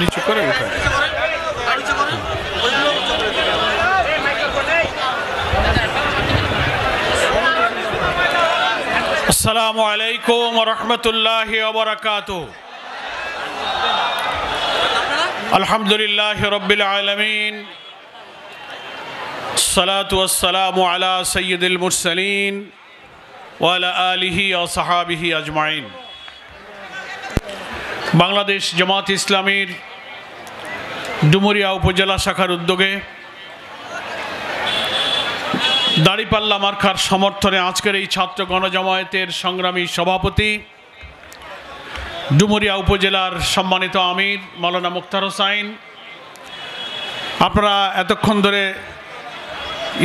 নিচু করে উঠে। আসসালামু আলাইকুম ওয়া রাহমাতুল্লাহি ওয়া বারাকাতুহু। আলহামদুলিল্লাহি রাব্বিল আলামিন, সালাতু ওয়াসসালামু আলা সাইয়্যিদিল মুরসালিন ওয়া আলা আলিহি ওয়া সাহাবিহি আজমাইন। বাংলাদেশ জামাত ইসলামীর ডুমুরিয়া উপজেলা শাখার উদ্যোগে দাড়িপাল্লা মার্কার সমর্থনে আজকের এই ছাত্র গণজামায়াতের সংগ্রামী সভাপতি ডুমুরিয়া উপজেলার সম্মানিত আমির মাওলানা মুক্তার হোসাইন, আপনারা এতক্ষণ ধরে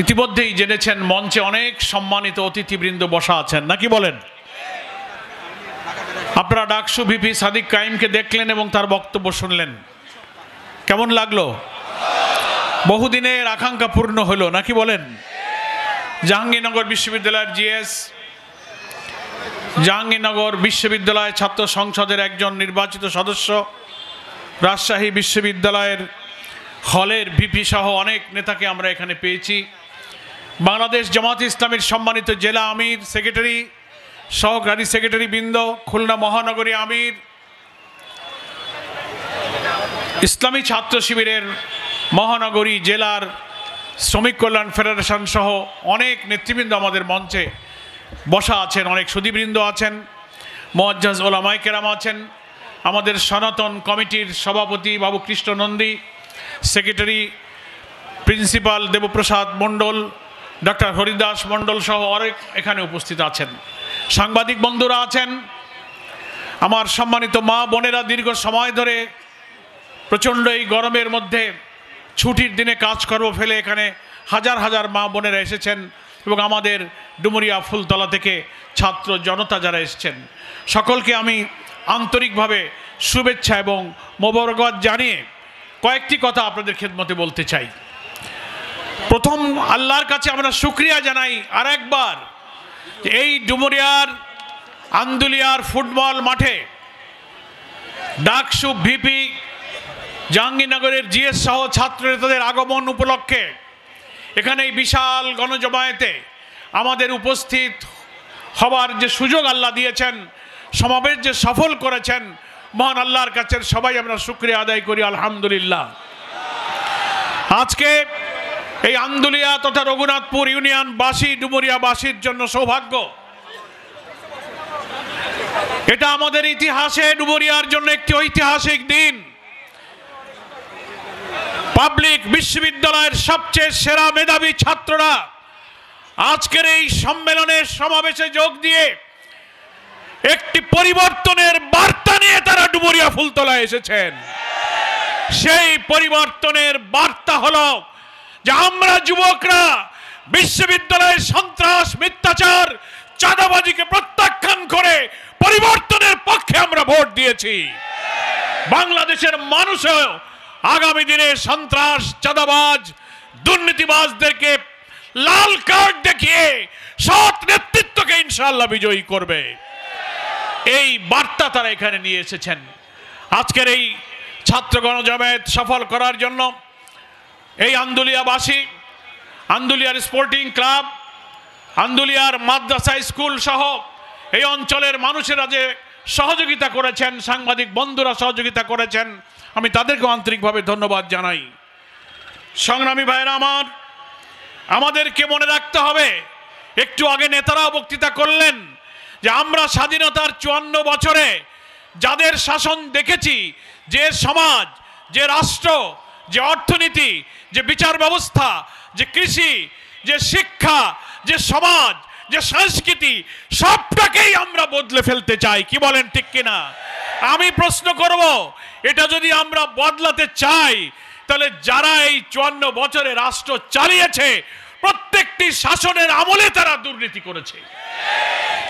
ইতিমধ্যেই জেনেছেন মঞ্চে অনেক সম্মানিত অতিথিবৃন্দ বসা আছেন, নাকি বলেন? আপনারা ডাকসু ভিপি সাদিক কাইমকে দেখলেন এবং তার বক্তব্য শুনলেন, কেমন লাগলো? বহুদিনের আকাঙ্ক্ষা পূর্ণ হলো, নাকি বলেন? জাহাঙ্গীরনগর বিশ্ববিদ্যালয়ের জিএস, জাহাঙ্গীরনগর বিশ্ববিদ্যালয় ছাত্র সংসদের একজন নির্বাচিত সদস্য, রাজশাহী বিশ্ববিদ্যালয়ের হলের ভিপি সহ অনেক নেতাকে আমরা এখানে পেয়েছি। বাংলাদেশ জামাত ইসলামীর সম্মানিত জেলা আমির, সেক্রেটারি, সহকারী সেক্রেটারি বৃন্দ, খুলনা মহানগরী আমির, ইসলামী ছাত্র শিবিরের মহানগরী জেলার শ্রমিক কল্যাণ ফেডারেশন সহ অনেক নেতৃবৃন্দ আমাদের মঞ্চে বসা আছেন, অনেক সুধীবৃন্দ আছেন, মুআজ্জাজ ওলামায়ে কেরাম আছেন, আমাদের সনাতন কমিটির সভাপতি বাবু কৃষ্ণ নন্দী, সেক্রেটারি প্রিন্সিপাল দেবপ্রসাদ মণ্ডল, ডক্টর হরিদাস মণ্ডল সহ অনেক এখানে উপস্থিত আছেন। সাংবাদিক বন্ধুরা আছেন, আমার সম্মানিত মা বোনেরা দীর্ঘ সময় ধরে প্রচণ্ড এই গরমের মধ্যে ছুটির দিনে কাজকর্ম ফেলে এখানে হাজার হাজার মা বোনেরা এসেছেন এবং আমাদের ডুমুরিয়া ফুলতলা থেকে ছাত্র জনতা যারা এসেছেন সকলকে আমি আন্তরিকভাবে শুভেচ্ছা এবং মোবারকবাদ জানিয়ে কয়েকটি কথা আপনাদের খেদমতে বলতে চাই। প্রথম আল্লাহর কাছে আমরা শুকরিয়া জানাই আর একবার, এই ডুমুরিয়ার আন্দুলিয়ার ফুটবল মাঠে ডাকসু ভিপি, জাহাঙ্গীরনগরের জিএস সহ ছাত্র নেতাদের আগমন উপলক্ষে এখানে এই বিশাল গণজমায়েতে আমাদের উপস্থিত হবার যে সুযোগ আল্লাহ দিয়েছেন, সমাবেশ যে সফল করেছেন, মহান আল্লাহর কাছে সবাই আমরা শুকরিয়া আদায় করি আলহামদুলিল্লাহ। আজকে এই আন্দুলিয়া তথা রঘুনাথপুর ইউনিয়নবাসী, ডুমুরিয়াবাসীর জন্য সৌভাগ্য, এটা আমাদের ইতিহাসে ডুমুরিয়ার জন্য একটি ঐতিহাসিক দিন। পাবলিক বিশ্ববিদ্যালয়ের সবচেয়ে সেরা মেধাবী ছাত্ররা আজকের এই সম্মেলনের সমাবেশে যোগ দিয়ে একটি পরিবর্তনের বার্তা নিয়ে তারা ডুমুরিয়া ফুলতলায় এসেছেন। সেই পরিবর্তনের বার্তা হলো যে আমরা যুবকরা বিশ্ববিদ্যালয়ের সন্ত্রাস, মিথ্যাচার, চাঁদাবাজিকে প্রত্যাখ্যান করে পরিবর্তনের পক্ষে আমরা ভোট দিয়েছি। বাংলাদেশের মানুষও আগামী দিনে সন্ত্রাস, চাঁদাবাজ, দুর্নীতিবাজদেরকে লাল কার্ড দেখিয়ে সৎ নেতৃত্বকে ইনশাআল্লাহ বিজয়ী করবে, এই বার্তা তারা এখানে নিয়ে এসেছেন। আজকের এই ছাত্র গণজামায়াত সফল করার জন্য এই আন্দুলিয়াবাসী, আন্দুলিয়ার স্পোর্টিং ক্লাব, আন্দুলিয়ার মাদ্রাসা স্কুল সহ এই অঞ্চলের মানুষেরা যে সহযোগিতা করেছেন, সাংবাদিক বন্ধুরা সহযোগিতা করেছেন, আমি তাদেরকে আন্তরিকভাবে ধন্যবাদ জানাই। সংগ্রামী ভাইয়েরা আমার, আমাদেরকে মনে রাখতে হবে, একটু আগে নেতারাও বক্তৃতা করলেন যে আমরা স্বাধীনতার 54 বছরে যাদের শাসন দেখেছি, যে সমাজ, যে রাষ্ট্র, যে অর্থনীতি, যে বিচার ব্যবস্থা, যে কৃষি, যে শিক্ষা, যে সমাজ, যে সংস্কৃতি, সবটাকেই আমরা বদলে ফেলতে চাই, কি বলেন ঠিক কিনা? আমি প্রশ্ন করব, এটা যদি আমরা বদলাতে চাই তাহলে যারা এই 54 বছরে রাষ্ট্র চালিয়েছে প্রত্যেকটি শাসনের আমলে তারা দুর্নীতি করেছে,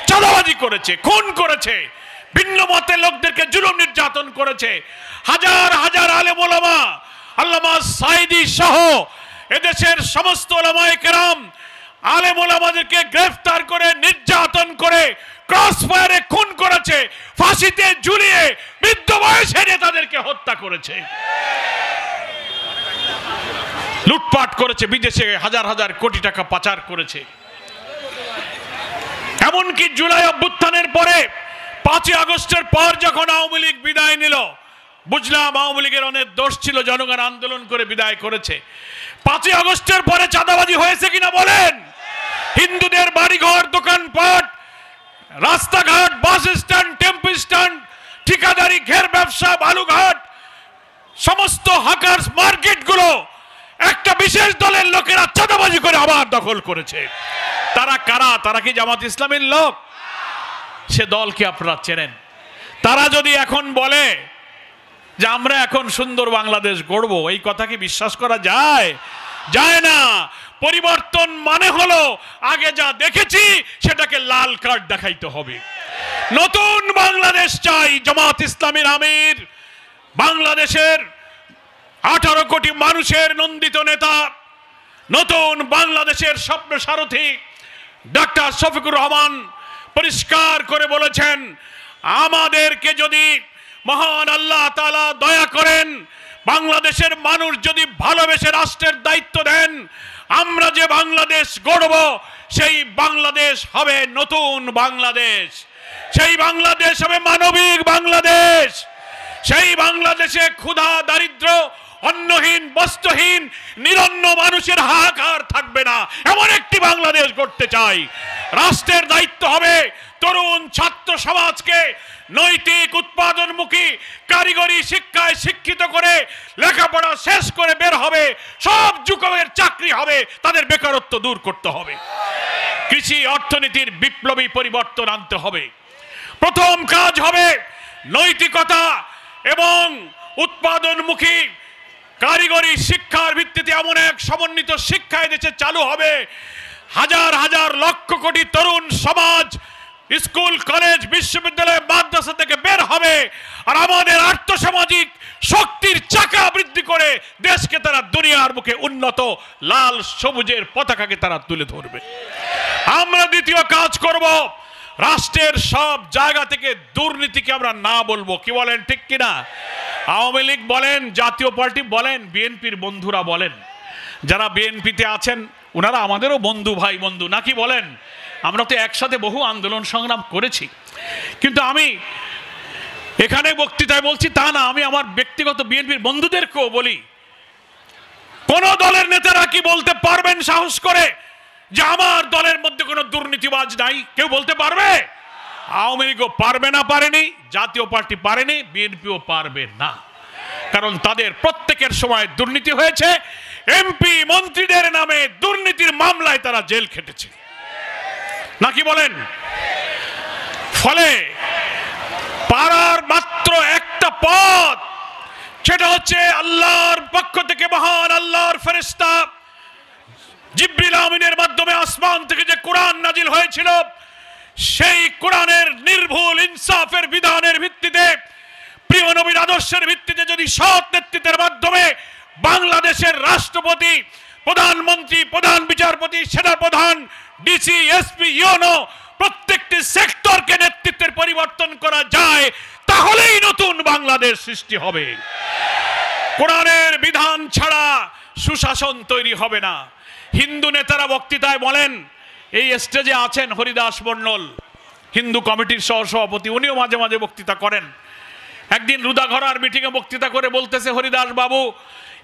চাঁদাবাজি করেছে, খুন করেছে, ভিন্ন মতের লোকদেরকে জুলুম নির্যাতন করেছে। হাজার হাজার আলেম ওলামা, আল্লামা সাঈদী সহ এদেশের সমস্ত ওলামায়ে কেরাম, আলেম ওলামাদেরকে গ্রেফতার করে, নির্যাতন করে, ক্রস ফায়ারে খুন করেছে, ফাঁসিতে ঝুলিয়ে বৃদ্ধ বয়সে তাদেরকে হত্যা করেছে, লুটপাট করেছে, বিদেশে হাজার হাজার কোটি টাকা পাচার করেছে। এমনকি জুলাই অভ্যুত্থানের পরে 5ই আগস্টের পর যখন আওয়ামী লীগ বিদায় নিল, বুঝলাম আওয়ামী লীগের অনেক দোষ ছিল, জনগণ আন্দোলন করে বিদায় করেছে। 5ই আগস্টের পরে চাঁদাবাজি হয়েছে কিনা বলেন? হিন্দুদের বাড়িঘর, দোকানপাট, রাস্তাঘাট, বাস স্ট্যান্ড, টেম্পো স্ট্যান্ড, ঠিকাদারি, ঘের ব্যবসা, বালুঘাট, সমস্ত হাকার্স মার্কেটগুলো একটা বিশেষ দলের লোকেরা চাঁদাবাজি করে আবার দখল করেছে। তারা কারা? তারা কি জামাত ইসলামের লোক? সে দলকে আপনারা চেনেন। তারা যদি এখন বলে যে আমরা এখন সুন্দর বাংলাদেশ গড়ব, এই কথা কি বিশ্বাস করা যায়? যায় না। পরিবর্তন মানে হলো আগে যা দেখেছি সেটাকে লাল কার্ড দেখাইতে হবে। নতুন বাংলাদেশ চাই। জামাত ইসলামের আমির, বাংলাদেশের 18 কোটি মানুষের নন্দিত নেতা, নতুন বাংলাদেশের স্বপ্ন সারথী ডাক্তার শফিকুর রহমান পরিষ্কার করে বলেছেন, আমাদেরকে যদি মহান আল্লাহ তাআলা দয়া করেন, বাংলাদেশের মানুষ যদি ভালোবেসে রাষ্ট্রের দায়িত্ব দেন, আমরা যে বাংলাদেশ গড়ব সেই বাংলাদেশ হবে নতুন বাংলাদেশ। সেই বাংলাদেশ হবে মানবিক বাংলাদেশ। সেই বাংলাদেশে ক্ষুধা, দারিদ্র, অন্নহীন, বস্ত্রহীন, নিরন্ন মানুষের হাহাকার থাকবে না, এমন একটি বাংলাদেশ গড়তে চাই। রাষ্ট্রের দায়িত্ব হবে তরুণ ছাত্র সমাজকে নৈতিক, উৎপাদনমুখী, কারিগরি শিক্ষায় শিক্ষিত করে লেখাপড়া শেষ করে বের হবে, সব যুবকের চাকরি হবে, তাদের বেকারত্ব দূর করতে হবে। কৃষি অর্থনীতির বিপ্লবী পরিবর্তন আনতে হবে। প্রথম কাজ হবে নৈতিকতা এবং উৎপাদনমুখী কারিগরি শিক্ষার ভিত্তিতে এমন এক সমন্বিত শিক্ষা এদেশে চালু হবে, হাজার হাজার লক্ষ কোটি তরুণ সমাজ স্কুল, কলেজ, বিশ্ববিদ্যালয়, মাদ্রাসা থেকে বের হবে, আর আমাদের আর্থসামাজিক শক্তির চাকা বৃদ্ধি করে দেশকে তারা দুনিয়ার মুখে উন্নত লাল সবুজের পতাকাকে তারা তুলে ধরবে। আমরা দ্বিতীয় কাজ করব, রাষ্ট্রের সব জায়গা থেকে দুর্নীতিকে আমরা না বলবো। কি বলেন, ঠিক কিনা? আওয়ামী লীগ বলেন, জাতীয় পার্টি বলেন, বিএনপির বন্ধুরা বলেন, যারা বিএনপিতে আছেন ওনারা আমাদেরও বন্ধু, ভাই বন্ধু, নাকি বলেন? আমরা তো একসাথে বহু আন্দোলন সংগ্রাম করেছি। কিন্তু আমি এখানে বক্তৃতায় বলছি তা না, আমি আমার ব্যক্তিগত বিএনপির বন্ধুদেরকেও বলি, কোন দলের নেতারা কি বলতে পারবেন সাহস করে যে আমার দলের মধ্যে কোনো দুর্নীতিবাজ নাই? কেউ বলতে পারবে? আওয়ামী লীগও পারবে না, পারেনি, জাতীয় পার্টি পারেনি, বিএনপিও পারবে না। কারণ তাদের প্রত্যেকের সময় দুর্নীতি হয়েছে, এমপি মন্ত্রীদের নামে দুর্নীতির মামলায় তারা জেল খেটেছে, নাকি বলেন? ফলে পারার মাত্র একটা পথ, সেটা হচ্ছে আল্লাহর পক্ষ থেকে মহান আল্লাহর ফেরেশতা জিবরিল আমিনের মাধ্যমে আসমান থেকে যে কোরআন নাজিল হয়েছিল, সেই কোরআনের নির্ভুল ইনসাফের বিধানের ভিত্তিতে, প্রিয় নবীর আদর্শের ভিত্তিতে যদি সৎ নেতৃত্বের মাধ্যমে বাংলাদেশের রাষ্ট্রপতি, প্রধানমন্ত্রী, প্রধান বিচারপতি, সেনাপ্রধান, ডিসি, এসপি, ইউনো প্রত্যেকটি সেক্টরকে নেতৃত্বের পরিবর্তন করা যায়, তাহলেই নতুন বাংলাদেশ সৃষ্টি হবে। কোরআনের বিধান ছাড়া সুশাসন তৈরি হবে না। হিন্দু নেতারা বক্তৃতায় বলেন, এই স্টেজে আছেন হরিদাস মণ্ডল, হিন্দু কমিটির সহসভাপতি, উনিও মাঝে মাঝে বক্তৃতা করেন। একদিন রুদাঘরার মিটিংয়ে বক্তৃতা করে বলতেছে, হরিদাস বাবু,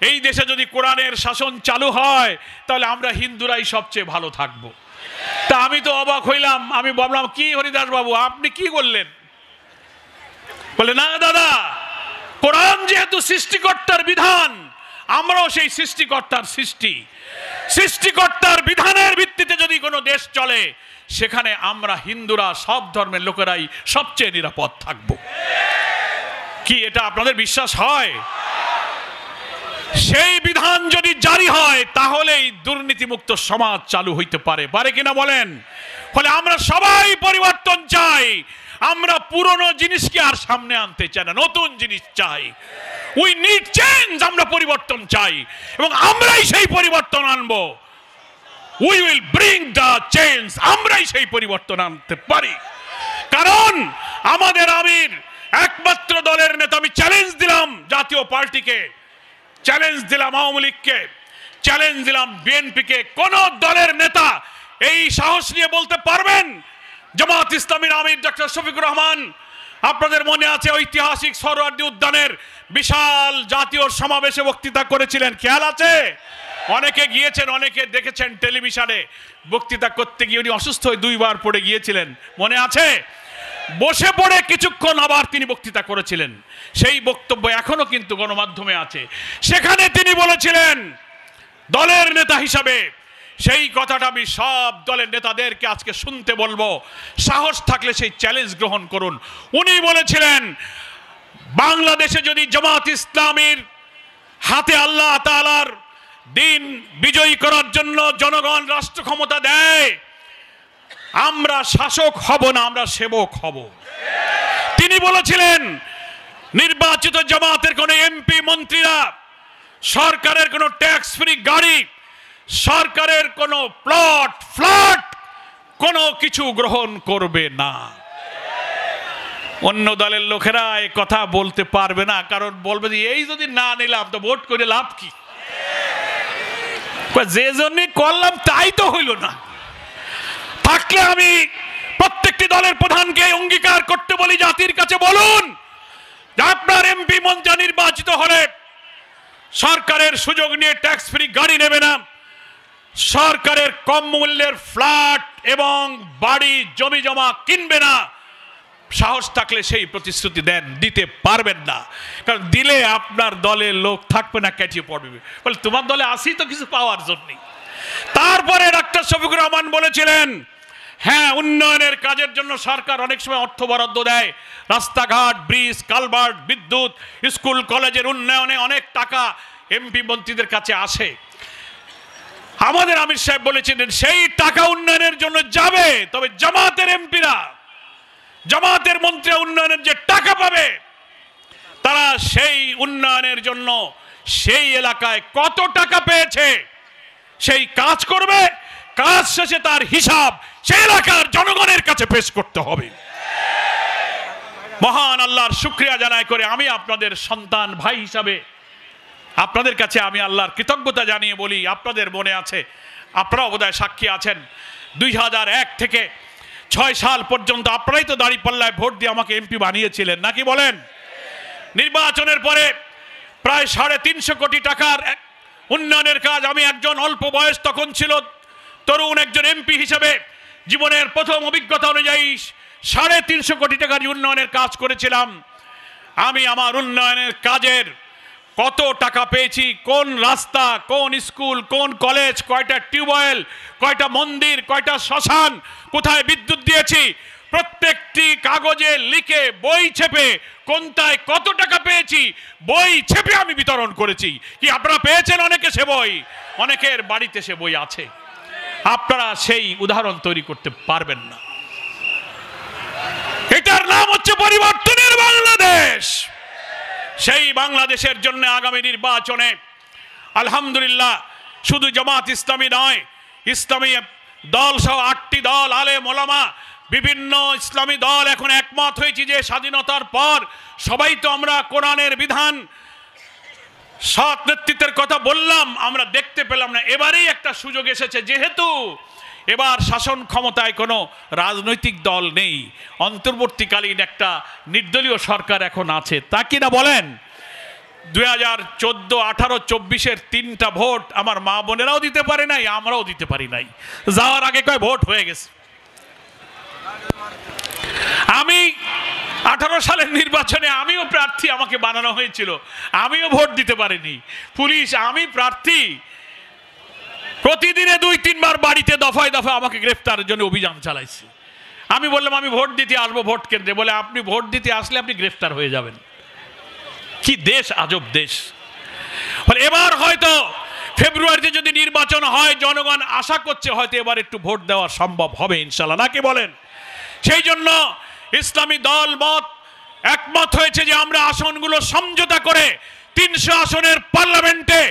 এই দেশে যদি কোরআনের শাসন চালু হয় তাহলে আমরা হিন্দুরাই সবচেয়ে ভালো থাকব। তা আমি তো অবাক হইলাম, আমি ভাবলাম কি হরিদাস বাবু আপনি কি বললেন? বলে, না দাদা, কোরআন যেহেতু সৃষ্টিকর্তার বিধান, আমরাও সেই সৃষ্টিকর্তার সৃষ্টিকর্তার বিধানের ভিত্তিতে যদি কোনো দেশ চলে, সেখানে আমরা হিন্দুরা, সব ধর্মের লোকেরাই সবচেয়ে নিরাপদ থাকব। কি এটা আপনাদের বিশ্বাস হয়? সেই বিধান যদি জারি হয় তাহলেই দুর্নীতিমুক্ত সমাজ চালু হইতে পারে, পারে কিনা বলেন? ফলে আমরা সবাই পরিবর্তন চাই। আমরা পুরনো জিনিসকে আর সামনে আনতে চাই না, নতুন জিনিস চাই। উই নিড চেঞ্জ, আমরা পরিবর্তন চাই এবং আমরাই সেই পরিবর্তন আনবো। We will bring the change, আমরাই সেই পরিবর্তন আনতে পারি। কারণ আমাদের আমির একমাত্র দলের নেতা। আমি চ্যালেঞ্জ দিলাম জাতীয় পার্টিকে, চ্যালেঞ্জ দিলাম আওয়ামী লীগকে, চ্যালেঞ্জ দিলাম বিএনপিকে। কোন দলের নেতা এই সাহস নিয়ে বলতে পারবেন জামাত ইসলামীর আমির ডক্টর শফিকুর রহমান, আপনাদের মনে আছে ঐতিহাসিক সরোয়ার্দী উদ্যানের বিশাল জাতীয় সমাবেশে বক্তৃতা করেছিলেন, খেয়াল আছে? অনেকে গিয়েছেন, অনেকে দেখেছেন টেলিভিশনে। বক্তৃতা করতে গিয়ে উনি অসুস্থ হয়ে 2 বার পড়ে গিয়েছিলেন, মনে আছে? বসে পড়ে কিছুক্ষণ আবার তিনি বক্তৃতা করেছিলেন। সেই বক্তব্য এখনো কিন্তু গণমাধ্যমে আছে। সেখানে তিনি বলেছিলেন দলের নেতা হিসাবে, সেই কথাটা আমি সব দলের নেতাদেরকে আজকে শুনতে বলবো, সাহস থাকলে সেই চ্যালেঞ্জ গ্রহণ করুন। উনি বলেছিলেন বাংলাদেশে যদি জামাত ইসলামীর হাতে আল্লাহ তাআলার দিন বিজয়ী করার জন্য জনগণ রাষ্ট্র ক্ষমতা দেয়, আমরা শাসক হব না, আমরা সেবক হব। তিনি বলেছিলেন নির্বাচিত জামাতের কোন এমপি মন্ত্রীরা সরকারের কোন ট্যাক্স ফ্রি গাড়ি, সরকারের কোন প্লট ফ্ল্যাট কোনো কিছু গ্রহণ করবে না। অন্য দলের লোকেরা এই কথা বলতে পারবে না, কারণ বলবে যে এই যদি না নিলাম তো ভোট করে লাভ কি, যে জন্য করলাম তাই তো হইল না। থাকলে আমি প্রত্যেকটি দলের প্রধানকে অঙ্গীকার করতে বলি, জাতির কাছে বলুন যে আপনার এমপি মন্ত্রী নির্বাচিত হলে সরকারের সুযোগ নিয়ে ট্যাক্স ফ্রি গাড়ি নেবে না, সরকারের কম মূল্যের ফ্ল্যাট এবং বাড়ি জমি জমা কিনবে না। সাহস থাকলে সেই প্রতিশ্রুতি দেন, দিতে পারবেন না, কারণ দিলে আপনার দলের লোক থাকবে না, কেটে পড়বে, বলে তোমার দলে আসি তো কিছু পাওয়ার জন্য। তারপরে ডক্টর শফিকুর রহমান বলেছিলেন হ্যাঁ, উন্নয়নের কাজের জন্য সরকার অনেক সময় অর্থ বরাদ্দ দেয়, রাস্তাঘাট, ব্রিজ, কালভার্ট, বিদ্যুৎ, স্কুল কলেজের উন্নয়নে অনেক টাকা এমপি মন্ত্রীদের কাছে আসে। আমাদের আমির সাহেব বলেছিলেন সেই টাকা উন্নয়নের জন্য যাবে, তবে জামাতের এমপিরা, জামাতের মন্ত্রী উন্নয়নের যে টাকা পাবে, তারা সেই উন্নয়নের জন্য সেই এলাকায় কত টাকা পেয়েছে সেই কাজ করবে, কাজ শেষে তার হিসাব সেই এলাকার জনগণের কাছে পেশ করতে হবে। মহান আল্লাহর শুকরিয়া জানাই করে আমি আপনাদের সন্তান ভাই হিসাবে আপনাদের কাছে আমি আল্লাহর কৃতজ্ঞতা জানিয়ে বলি, আপনাদের মনে আছে, আপনারাও বোধহয় সাক্ষী আছেন, 2001 থেকে 6 সাল পর্যন্ত আপনারাই তো দাঁড়িপাল্লায় ভোট দিয়ে আমাকে এমপি বানিয়েছিলেন, নাকি বলেন? নির্বাচনের পরে প্রায় 350 কোটি টাকার উন্নয়নের কাজ, আমি একজন অল্প বয়স তখন ছিল, তরুণ একজন এমপি হিসেবে জীবনের প্রথম অভিজ্ঞতা অনুযায়ী 350 কোটি টাকার উন্নয়নের কাজ করেছিলাম। আমি আমার উন্নয়নের কাজের কত টাকা পেয়েছি, কোন রাস্তা, কোন স্কুল, কোন কলেজ, কয়টা টিউবওয়েল, কয়টা মন্দির, কয়টা শ্মশান, কোথায় বিদ্যুৎ দিয়েছি, প্রত্যেকটি কাগজে লিখে বই ছেপে কোনটায় কত টাকা পেয়েছি বই ছেপে আমি বিতরণ করেছি। কি আপনারা পেয়েছেন? অনেকে সে বই, অনেকের বাড়িতে সে বই আছে। আপনারা সেই উদাহরণ তৈরি করতে পারবেন না। এটার নাম হচ্ছে পরিবর্তনের বাংলাদেশ। সেই বাংলাদেশের জন্য আগামী নির্বাচনে আলহামদুলিল্লাহ শুধু জামাত ইসলামী নয়, ইসলামী দল সহ 8টি দল, আলেম ওলামা, বিভিন্ন ইসলামী দল এখন একমত হয়েছে যে স্বাধীনতার পর সবাই তো আমরা কোরআনের বিধান, সৎ নেতৃত্বের কথা বললাম, আমরা দেখতে পেলাম না। এবারেই একটা সুযোগ এসেছে, যেহেতু এবার শাসন ক্ষমতায় কোনো রাজনৈতিক দল নেই, অন্তর্বর্তীকালীন একটা নির্দলীয় সরকার এখন আছে, তা কি না বলেন? 2014, 18, 24-এর 3টা ভোট আমার মা বোনেরাও দিতে পারে নাই, আমরাও দিতে পারি নাই, যাওয়ার আগে কয় ভোট হয়ে গেছে। আমি 18 সালের নির্বাচনে আমিও প্রার্থী, আমাকে বানানো হয়েছিল, আমিও ভোট দিতে পারিনি। পুলিশ, আমি প্রার্থী, প্রতিদিনে 2-3 বার বাড়িতে দফায় দফায় আমাকে গ্রেফতারের জন্য অভিযান চালাইছে। আমি বললাম আমি ভোট দিতে আসবো ভোট কেন্দ্রে, বলে আপনি ভোট দিতে আসলে আপনি গ্রেফতার হয়ে যাবেন। কি দেশ, আজব দেশ। এবার হয়তো ফেব্রুয়ারিতে যদি নির্বাচন হয়, জনগণ আশা করছে হয়তো এবার একটু ভোট দেওয়া সম্ভব হবে ইনশাল্লাহ, নাকি বলেন? সেই জন্য ইসলামী দল মত একমত হয়েছে যে আমরা আসনগুলো সমঝোতা করে 300 আসনের পার্লামেন্টে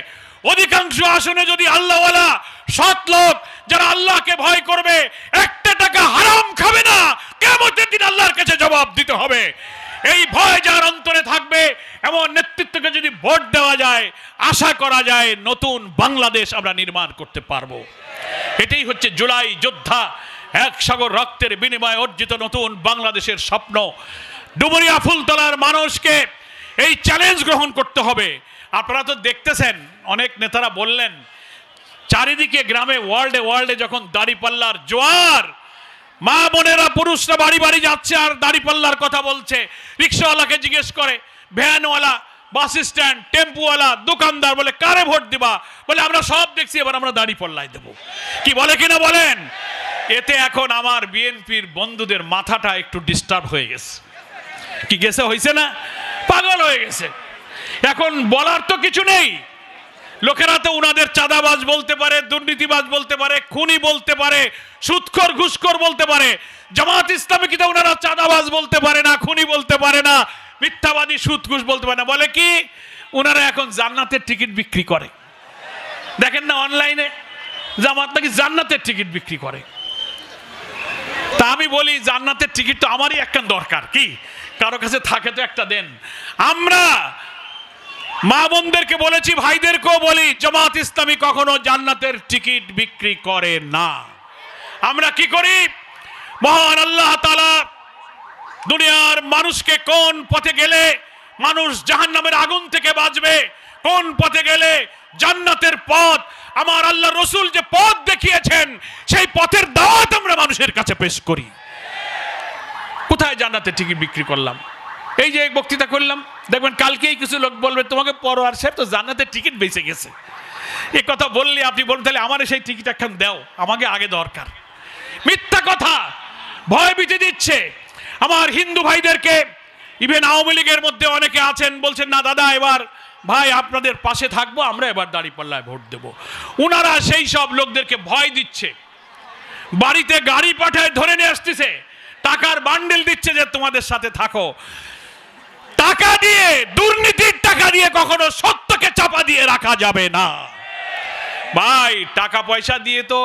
অধিকাংশ আসনে যদি আল্লাহওয়ালা সৎ লোক যারা আল্লাহকে ভয় করবে, একটা টাকা হারাম খাবে না, কিয়ামতের দিন আল্লাহর কাছে জবাব দিতে হবে, এই ভয় যার অন্তরে থাকবে এমন নেতৃত্বকে যদি ভোট দেওয়া যায়, আশা করা যায় নতুন বাংলাদেশ আমরা নির্মাণ করতে পারবো। এটাই হচ্ছে জুলাই যোদ্ধা এক সাগর রক্তের বিনিময়ে অর্জিত নতুন বাংলাদেশের স্বপ্ন। ডুমুরিয়া ফুলতলার মানুষকে এই চ্যালেঞ্জ গ্রহণ করতে হবে। আপনারা তো দেখতেছেন, অনেক নেতারা বললেন চারিদিকে গ্রামে ওয়ার্ল্ডে যখন দাড়িপাল্লার জোয়ার, মা বোনেরা পুরুষরা বাড়ি বাড়ি যাচ্ছে আর দাড়িপাল্লার কথা বলছে। রিক্সাওয়ালাকে জিজ্ঞেস করে, ভ্যানওয়ালা, বাস স্ট্যান্ড, টেম্পুওয়ালা, দোকানদার বলে কারে ভোট দিবা? বলে আমরা সব দেখছি, এবার আমরা দাড়িপাল্লায় দেবো। কি বলে কিনা বলেন? এতে এখন আমার বিএনপির বন্ধুদের মাথাটা একটু ডিস্টার্ব হয়ে গেছে। কি গেছে, হয়েছে না? পাগল হয়ে গেছে। এখন বলার তো কিছু নেই। লোকেরা তো উনাদের চাঁদাবাজ বলতে পারে, দুর্নীতিবাজ বলতে পারে, খুনি বলতে পারে, সুদখোর ঘুষখোর বলতে পারে। জামাত ইসলামী কি ওনারা চাঁদাবাজ বলতে পারে না, খুনি বলতে পারে না, মিথ্যাবাদী সুদ ঘুষ বলতে পারে না। বলে কি উনারা এখন জান্নাতের টিকিট বিক্রি করে। দেখেন না অনলাইনে জামাত নাকি জান্নাতের টিকিট বিক্রি করে। তা আমি বলি জান্নাতের টিকিট তো আমারই একটা দরকার, কি কারো কাছে থাকে তো একটা দেন। আমরা মা বোনদেরকে বলেছি, ভাইদেরকেও বলি, জামাত ইসলামী কখনো জান্নাতের টিকিট বিক্রি করে না। আমরা কি করি? মহান আল্লাহ তাআলা দুনিয়ার মানুষকে কোন পথে গেলে মানুষ জাহান্নামের আগুন থেকে বাঁচবে, কোন পথে গেলে জান্নাতের পথ, আমার আল্লাহ রসুল যে পথ দেখিয়েছেন সেই পথের দাওয়াত আমরা মানুষের কাছে পেশ করি। কোথায় জান্নাতের টিকিট বিক্রি করলাম? এই যে বক্তৃতা করলাম, দেখবেন কালকেই কিছু লোক বলবে তোমাকে পরোয়ার সাহেব তো জান্নাতের টিকিট বেঁচে গেছে। এই কথা বললে আপনি বলুন তাহলে আমার সেই টিকিট একখান দাও, আমাকে আগে দরকার। মিথ্যা কথা, ভয় ভীতি দিচ্ছে আমার হিন্দু ভাইদেরকে। ইভেন আওয়ামী লীগের মধ্যে অনেকে আছেন বলছেন না দাদা এবার ভাই আপনাদের পাশে থাকবো, আমরা এবার দাঁড়িপাল্লায় ভোট দেব। উনারা সেই সব লোকদেরকে ভয় দিচ্ছে, বাড়িতে গাড়ি পাঠায় ধরে নিয়ে আসতেছে, টাকার বান্ডেল দিচ্ছে যে তোমাদের সাথে থাকো। টাকা দিয়ে, দুর্নীতির টাকা দিয়ে কখনো সত্যকে চাপা দিয়ে রাখা যাবে না ভাই। টাকা পয়সা দিয়ে তো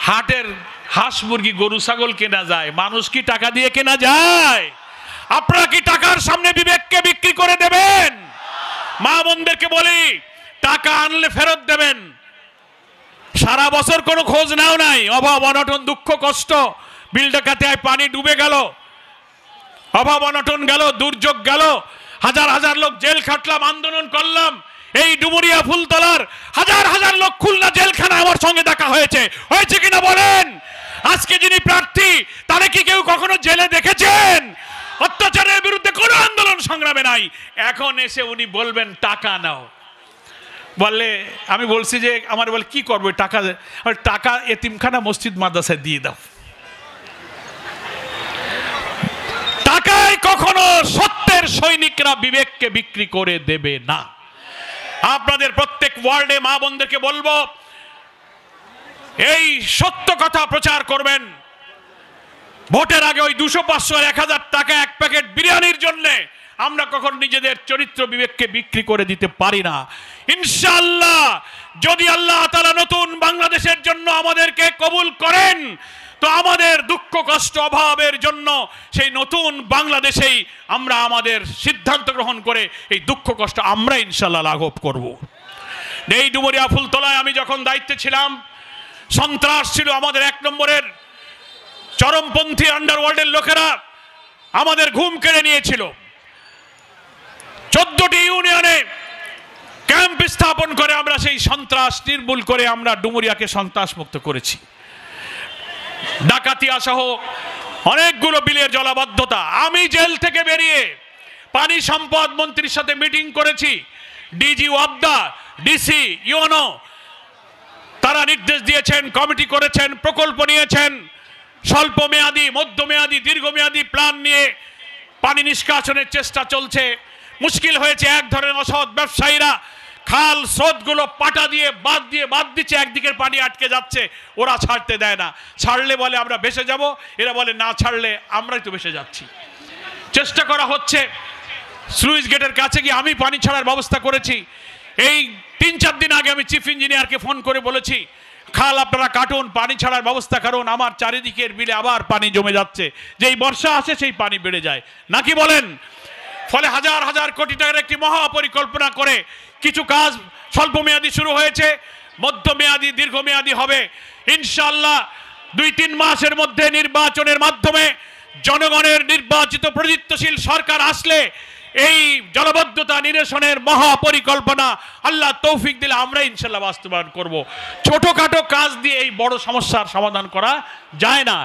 হাটের হাঁস মুরগি গরু ছাগল কেনা যায়, মানুষ কি টাকা দিয়ে কেনা যায়? আপনারা কি টাকার সামনে বিবেককে বিক্রি করে দেবেন? মা বোনদেরকে বলি টাকা আনলে ফেরত দেবেন। সারা বছর কোনো খোঁজ নাও নাই, অভাব অনটন দুঃখ কষ্ট, বিল ডাকাতিয়ায় পানি ডুবে গেল, অভাব অনটন গেল, দুর্যোগ গেল, হাজার হাজার লোক জেল খাটলাম, আন্দোলন করলাম। এই ডুমুরিয়া ফুলতলার হাজার হাজার লোক খুলনা জেলখানায় আমার সঙ্গে দেখা হয়েছে কিনা বলেন? আজকে যিনি প্রার্থী তারে কি কেউ কখনো জেলে দেখেছেন? অত্যাচারের বিরুদ্ধে কোনো আন্দোলন সংগ্রামে নাই, এখন এসে উনি বলবেন টাকা নাও। বললে আমি বলছি যে আমার বলে কি করবো টাকা? টাকা এতিমখানা মসজিদ মাদ্রাসায় দিয়ে দাও। টাকায় কখনো সত্যের সৈনিকরা বিবেককে বিক্রি করে দেবে না। আপনাদের প্রত্যেক ওয়ার্ডে মা বোনদেরকে বলবো এই সত্য কথা প্রচার করবেন। ভোটের আগে ওই 200, 500, 1000 টাকা এক প্যাকেট বিরিয়ানির জন্য আমরা কখন নিজেদের চরিত্র বিবেককে বিক্রি করে দিতে পারি না। ইনশাআল্লাহ যদি আল্লাহ তাআলা নতুন বাংলাদেশের জন্য আমাদেরকে কবুল করেন তো আমাদের দুঃখ কষ্ট অভাবের জন্য সেই নতুন বাংলাদেশেই আমরা আমাদের সিদ্ধান্ত গ্রহণ করে এই দুঃখ কষ্ট আমরা ইনশাআল্লাহ লাঘব করব। এই ডুমুরিয়া ফুলতলায় আমি যখন দায়িত্বে ছিলাম, সন্ত্রাস ছিল আমাদের 1 নম্বরের, চরমপন্থী আন্ডারওয়ার্ল্ডের লোকেরা আমাদের ঘুম কেড়ে নিয়েছিল। 14টি ইউনিয়নে ক্যাম্প স্থাপন করে আমরা সেই সন্ত্রাস নির্মূল করে আমরা ডুমুরিয়াকে সন্ত্রাস মুক্ত করেছি। ডাকাতিয়া সহ অনেকগুলো বিলের জলাবদ্ধতা। আমি জেল থেকে বেরিয়ে পানি সম্পদ মন্ত্রীর সাথে মিটিং করেছি, ডিজি ওয়াবদা, ডিসি, ইউনো, তারা নির্দেশ দিয়েছেন, কমিটি করেছেন, প্রকল্প নিয়েছেন, স্বল্প মেয়াদী, মধ্যমেয়াদী, দীর্ঘমেয়াদী প্ল্যান নিয়ে পানি নিষ্কাশনের চেষ্টা চলছে। মুশকিল হয়েছে, এক ধরনের অসৎ ব্যবসায়ীরা খাল স্রোতগুলো পাটা দিয়ে বাদ দিচ্ছে, একদিকের পানি আটকে যাচ্ছে, ওরা ছাড়তে দেয় না। ছাড়লে বলে আমরা ভেসে যাব, এরা বলে না ছাড়লে আমরাই তো ভেসে যাচ্ছি। চেষ্টা করা হচ্ছে, স্লুইস গেটের কাছে গিয়ে আমি পানি ছাড়ার ব্যবস্থা করেছি। এই 3-4 দিন আগে আমি চিফ ইঞ্জিনিয়ারকে ফোন করে বলেছি খাল আপনারা কাটুন, পানি ছাড়ার ব্যবস্থা করুন। আমার চারিদিকের বিলে আবার পানি জমে যাচ্ছে, যেই বর্ষা আসে সেই পানি বেড়ে যায়, নাকি বলেন? ফলে হাজার হাজার কোটি টাকার একটি মহা পরিকল্পনা করে কিছু কাজ স্বল্পমেয়াদী শুরু হয়েছে, মধ্যমেয়াদী দীর্ঘমেয়াদী হবে ইনশাআল্লাহ। 2-3 মাসের মধ্যে নির্বাচনের মাধ্যমে জনগণের নির্বাচিত প্রতিনিধিত্বশীল সরকার আসলে এই জলবদ্ধতা নিরসনের মহা পরিকল্পনা আল্লাহ তৌফিক দিলে আমরা ইনশাআল্লাহ বাস্তবায়ন করব। ছোটখাটো কাজ দিয়ে এই বড় সমস্যার সমাধান করা যায় না।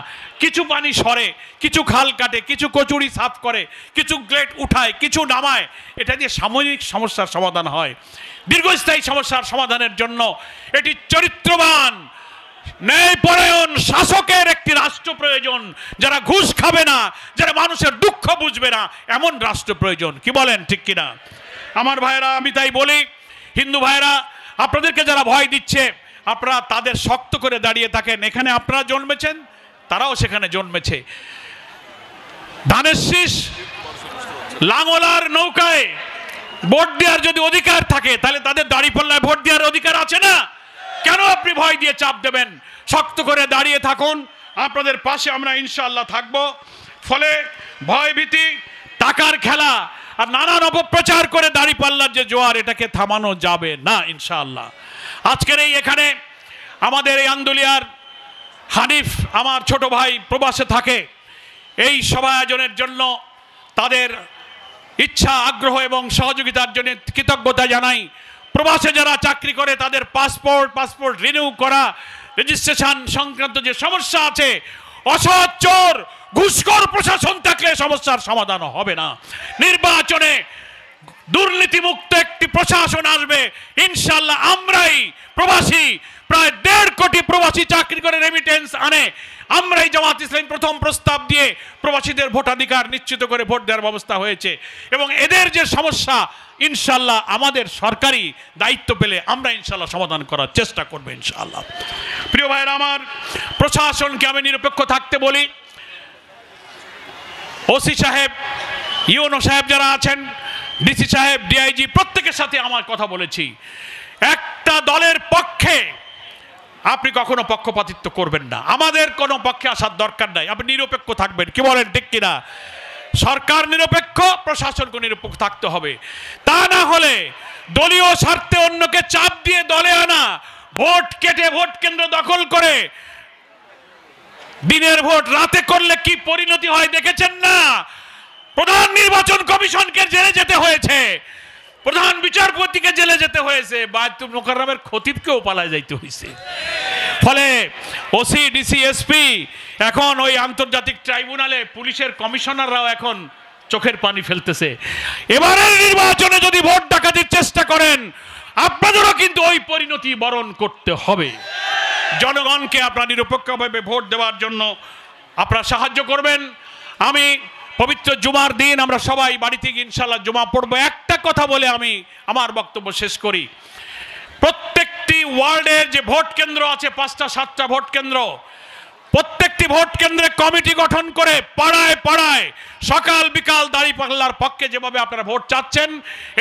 কিছু পানি সরে, কিছু খাল কাটে, কিছু কচুরি সাফ করে, কিছু গ্লেট উঠায়, কিছু নামায়, এটা দিয়ে সাময়িক সমস্যার সমাধান হয়। দীর্ঘস্থায়ী সমস্যার সমাধানের জন্য এটি চরিত্রবান ন্যায়পরায়ণ শাসকের একটি রাষ্ট্র প্রয়োজন, যারা ঘুষ খাবে না, যারা মানুষের দুঃখ বুঝবে না, এমন রাষ্ট্র প্রয়োজন। কি বলেন, ঠিক কিনা? আমার ভাইরা, আমি তাই বলি, হিন্দু ভাইরা আপনাদেরকে যারা ভয় দিচ্ছে, আপনারা তাদের শক্ত করে দাঁড়িয়ে থাকেন। এখানে আপনারা জন্মেছেন, তারাও সেখানে জন্মেছে। ধানের শীষ লাঙ্গলার নৌকায় ভোট দেওয়ার যদি অধিকার থাকে, তাহলে তাদের দাঁড়িপাল্লায় ভোট দেওয়ার অধিকার আছে না? কেন আপনি ভয় দিয়ে চাপ দেবেন? শক্ত করে দাঁড়িয়ে থাকুন, আপনাদের পাশে আমরা ইনশাআল্লাহ থাকব। ফলে ভয় ভীতি, টাকার খেলা আর নানান অপপ্রচার করে দাঁড়িপাল্লার যে জোয়ার, এটাকে থামানো যাবে না ইনশাআল্লাহ। আজকের এই এখানে আমাদের এই আন্দুলিয়ার হানিফ আমার ছোট ভাই প্রবাসে থাকে, এই সভা আয়োজনের জন্য তাদের ইচ্ছা, আগ্রহ এবং সহযোগিতার জন্য কৃতজ্ঞতা জানাই। প্রবাসে যারা চাকরি করে তাদের পাসপোর্ট রিনিউ করা, রেজিস্ট্রেশন সংক্রান্ত যে সমস্যা আছে, অসৎ চোর ঘুষখোর প্রশাসন থাকলে সমস্যার সমাধান হবে না। নির্বাচনে দুর্নীতিমুক্ত একটি প্রশাসন আসবে ইনশাআল্লাহ। আমরাই প্রবাসী, প্রায় 1.5 কোটি প্রবাসী চাকরি করে রেমিটেন্স আনে, আমরাই জামাত ইসলামী প্রথম প্রস্তাব দিয়ে প্রবাসীদের ভোটাধিকার নিশ্চিত করে ভোট দেওয়ার ব্যবস্থা হয়েছে। এবং এদের যে সমস্যা ইনশাআল্লাহ আমাদের সরকারি দায়িত্ব পেলে আমরা ইনশাআল্লাহ সমাধান করার চেষ্টা করব ইনশাআল্লাহ। প্রিয় ভাইরা আমার, প্রশাসনকে আমি নিরপেক্ষ থাকতে বলি। ওসি সাহেব, ইউনো সাহেব যারা আছেন, ডিসি সাহেব, ডিআইজি, প্রত্যেকের সাথে আমার কথা বলেছি। একটা দলের পক্ষে আপনি কখনো পক্ষপাতিত্ব করবেন না, আমাদের কোনো পক্ষে আসার দরকার নাই, আপনি নিরপেক্ষ থাকবেন। কি বলেন, ঠিক কিনা? সরকার নিরপেক্ষ, প্রশাসনকে নিরপেক্ষ থাকতে হবে। তা না হলে দলীয় স্বার্থে অন্যকে চাপ দিয়ে দলে আনা, ভোট কেটে ভোট কেন্দ্র দখল করে দিনের ভোট রাতে করলে কি পরিণতি হয় দেখেছেন না? প্রধান নির্বাচন কমিশনকে জেলে যেতে হয়েছে, প্রধান বিচারপতিকে জেলে যেতে হয়েছে, বায়তুল মোকাররমের খতিবকেও পালায় যাইতে হয়েছে। ফলে ওসি, ডিসি, এসপি, এখন ওই আন্তর্জাতিক ট্রাইব্যুনালে পুলিশের কমিশনাররাও এখন চোখের পানি ফেলতেছে। এবারের নির্বাচনে যদি ভোট ডাকাতির চেষ্টা করেন, আপনাদেরও কিন্তু ওই পরিণতি বরণ করতে হবে। জনগণকে আপনার নিরপেক্ষভাবে ভোট দেওয়ার জন্য আপনারা সাহায্য করবেন। আমি পবিত্র জুমার দিন আমরা সবাই বাড়িতে গিয়ে ইনশাআল্লাহ জুমা পড়বো। একটা কথা বলে আমি আমার বক্তব্য শেষ করি। প্রত্যেকটি ওয়ার্ডের যে ভোট কেন্দ্র আছে, 5টা-7টা ভোট কেন্দ্র, প্রত্যেকটি ভোট কেন্দ্রে কমিটি গঠন করে পাড়ায় পাড়ায় সকাল বিকাল দাঁড়িপাল্লার পক্ষে যেভাবে আপনারা ভোট চাচ্ছেন,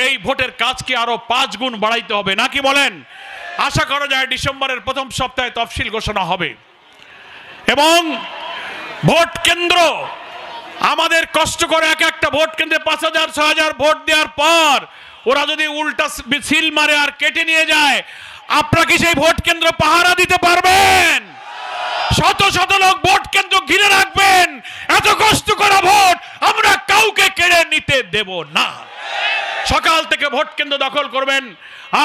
এই ভোটের কাজকে আরো 5 গুণ বাড়াইতে হবে, নাকি বলেন? আশা করা যায় ডিসেম্বরের প্রথম সপ্তাহে তফসিল ঘোষণা হবে। এবং ভোট কেন্দ্র আমাদের কষ্ট করে এক একটা ভোট কেন্দ্রে 5,000-6,000 ভোট দেওয়ার পর ওরা যদি উল্টা সিল মারে আর কেটে নিয়ে যায়, আপনারা কি সেই ভোট কেন্দ্র পাহারা দিতে পারবেন? শত শত লোক ভোট কেন্দ্র ঘিরে রাখবেন। এত কষ্ট করা ভোট আমরা কাউকে কেড়ে নিতে দেব না। সকাল থেকে ভোট কেন্দ্র দখল করবেন।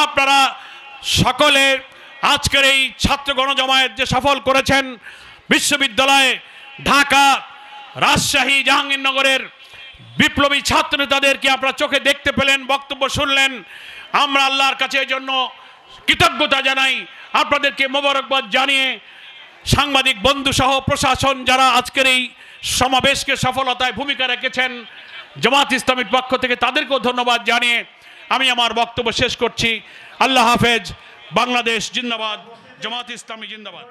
আপনারা সকলে আজকের এই ছাত্র গণজমায়েত যে সফল করেছেন, বিশ্ববিদ্যালয়ে, ঢাকা, রাজশাহী, জাহাঙ্গীরনগরের বিপ্লবী ছাত্র নেতাদেরকে আপনারা চোখে দেখতে পেলেন, বক্তব্য শুনলেন। আমরা আল্লাহর কাছে এই জন্য কৃতজ্ঞতা জানাই। আপনাদেরকে মোবারকবাদ জানিয়ে সাংবাদিক বন্ধু সহ প্রশাসন যারা আজকের এই সমাবেশকে সফলতায় ভূমিকা রেখেছেন, জামাত ইসলামীর পক্ষ থেকে তাদেরকেও ধন্যবাদ জানিয়ে আমি আমার বক্তব্য শেষ করছি। আল্লাহ হাফেজ। বাংলাদেশ জিন্দাবাদ, জামাত ইসলামী জিন্দাবাদ।